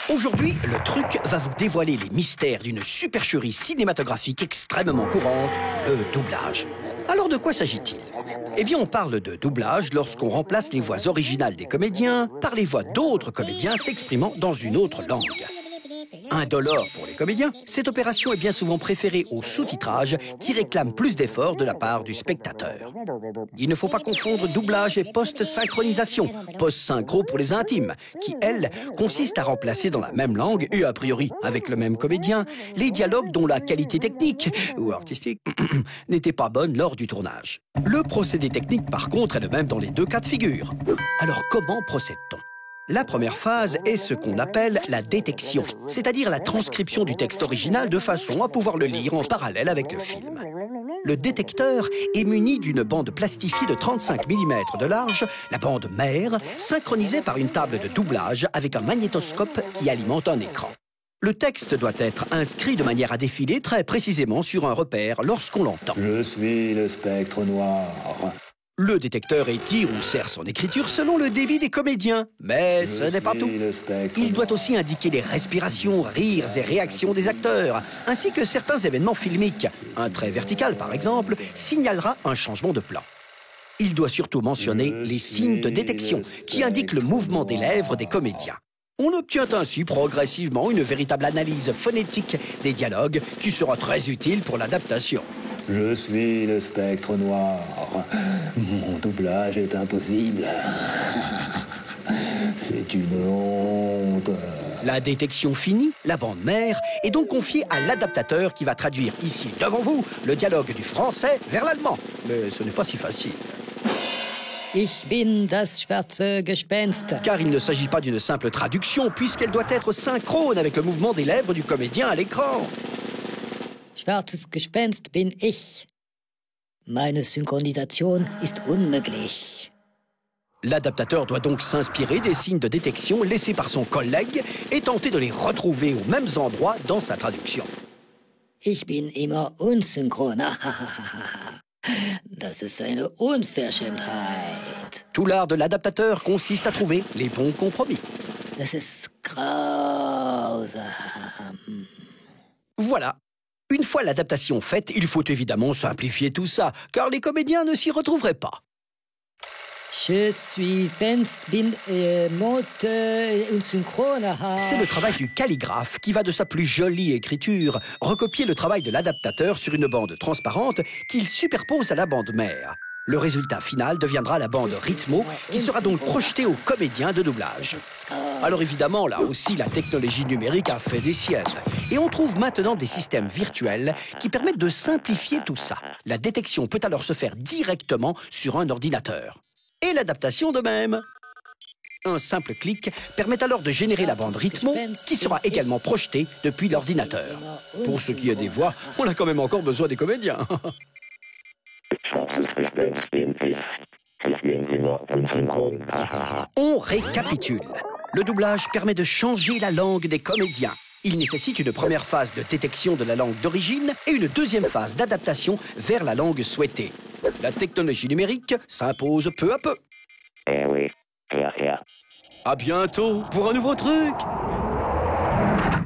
Aujourd'hui, le truc va vous dévoiler les mystères d'une supercherie cinématographique extrêmement courante, le doublage. Alors de quoi s'agit-il? Eh bien, on parle de doublage lorsqu'on remplace les voix originales des comédiens par les voix d'autres comédiens s'exprimant dans une autre langue. Indolore pour les comédiens, cette opération est bien souvent préférée au sous-titrage qui réclame plus d'efforts de la part du spectateur. Il ne faut pas confondre doublage et post-synchronisation, post-synchro pour les intimes, qui, elle, consiste à remplacer dans la même langue et a priori avec le même comédien, les dialogues dont la qualité technique ou artistique n'était pas bonne lors du tournage. Le procédé technique, par contre, est le même dans les deux cas de figure. Alors comment procède-t-on ? La première phase est ce qu'on appelle la détection, c'est-à-dire la transcription du texte original de façon à pouvoir le lire en parallèle avec le film. Le détecteur est muni d'une bande plastifiée de 35 mm de large, la bande mère, synchronisée par une table de doublage avec un magnétoscope qui alimente un écran. Le texte doit être inscrit de manière à défiler très précisément sur un repère lorsqu'on l'entend. Je suis le spectre noir. Le détecteur étire ou serre son écriture selon le débit des comédiens. Mais ce n'est pas tout. Il doit aussi indiquer les respirations, rires et réactions des acteurs, ainsi que certains événements filmiques. Un trait vertical, par exemple, signalera un changement de plan. Il doit surtout mentionner les signes de détection, qui indiquent le mouvement des lèvres des comédiens. On obtient ainsi progressivement une véritable analyse phonétique des dialogues qui sera très utile pour l'adaptation. Je suis le spectre noir. Mon doublage est impossible. C'est une honte. La détection finie, la bande mère est donc confiée à l'adaptateur qui va traduire ici, devant vous, le dialogue du français vers l'allemand. Mais ce n'est pas si facile. Ich bin das schwarze Gespenst. Car il ne s'agit pas d'une simple traduction, puisqu'elle doit être synchrone avec le mouvement des lèvres du comédien à l'écran. Schwarzes Gespenst bin ich. Meine Synchronisation ist unmöglich. L'adaptateur doit donc s'inspirer des signes de détection laissés par son collègue et tenter de les retrouver aux mêmes endroits dans sa traduction. Ich bin immer unsynchron. Das ist eine Unverschämtheit. Tout l'art de l'adaptateur consiste à trouver les bons compromis. Das ist grausam. Voilà. Une fois l'adaptation faite, il faut évidemment simplifier tout ça, car les comédiens ne s'y retrouveraient pas. Je suis Penst, bin unsynchron. C'est le travail du calligraphe qui va de sa plus jolie écriture recopier le travail de l'adaptateur sur une bande transparente qu'il superpose à la bande mère. Le résultat final deviendra la bande rythmo qui sera donc projetée aux comédiens de doublage. Alors évidemment, là aussi, la technologie numérique a fait des siennes. Et on trouve maintenant des systèmes virtuels qui permettent de simplifier tout ça. La détection peut alors se faire directement sur un ordinateur. Et l'adaptation de même. Un simple clic permet alors de générer la bande rythmo qui sera également projetée depuis l'ordinateur. Pour ce qui est des voix, on a quand même encore besoin des comédiens. On récapitule. Le doublage permet de changer la langue des comédiens. Il nécessite une première phase de détection de la langue d'origine et une deuxième phase d'adaptation vers la langue souhaitée. La technologie numérique s'impose peu à peu. À bientôt pour un nouveau truc.